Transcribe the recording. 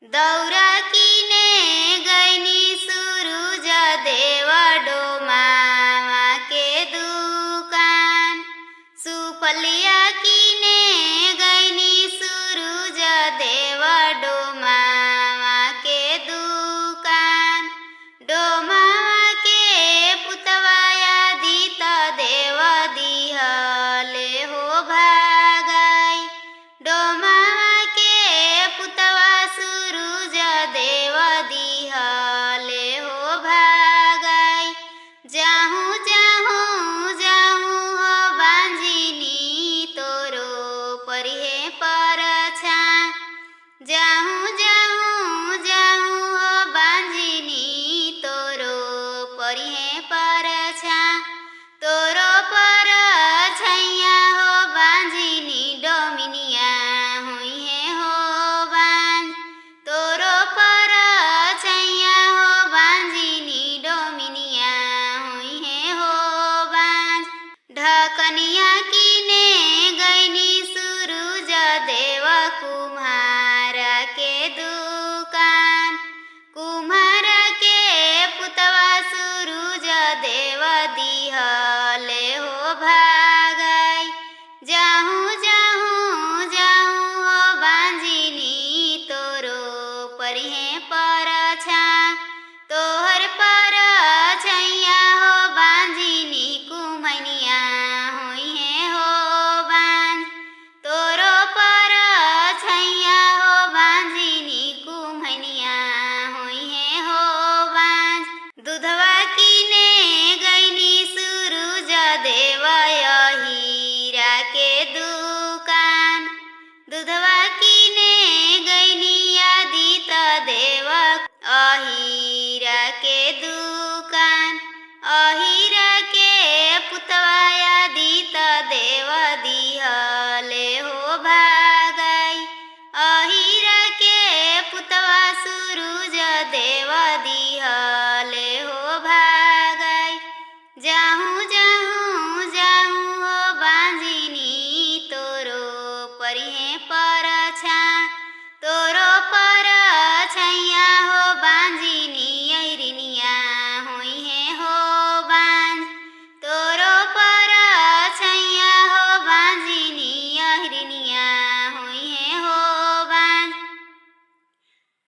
दौरा कीने गईनी सूरुज देव डोमावा के दुकान। सुपलिया कीने गईनी सूरुज देव डोमावा के दुकान। डोमावा के पुतवा आदित देव दिहले हो भागाई। डोमावा के पुतवा सूरुज देव दिहले हो भागाई। जाहूँ जाहूँ जाहूँ हो बांझिनी तोरो परिहे परछा। जाहूँ जाहूँ जाहूँ हो बांझिनी तोरो परिहे परछा। तोरो परछैया हो बांझिनी डोमिनिया हुइहे हो बांझ। तोरो परछैया हो बांझिनी डोमिनिया हुइहे हो बांझ। ढकनिया कीने गईनी सूरुज देव कुम्हार के दुकान। कुम्हार के पुतवा सूरुज देव दिहले हो भागाई। जाहूँ जाहूँ जाहूँ हो बांझिनी तोरो परिहे परछा। तोहर परछैया हो बांझिनी कुमैनिया हुइहे हो बांझ। तोरो परछैया हो बांझिनी कुमैनिया हुइहे हो बांझ। दूधवा कीने गईनी सूरुज देव अहीरा के दुकान। दूधवा कीने गईनी आदित देव अहीरा के दुकान। अहीरा के पुतवा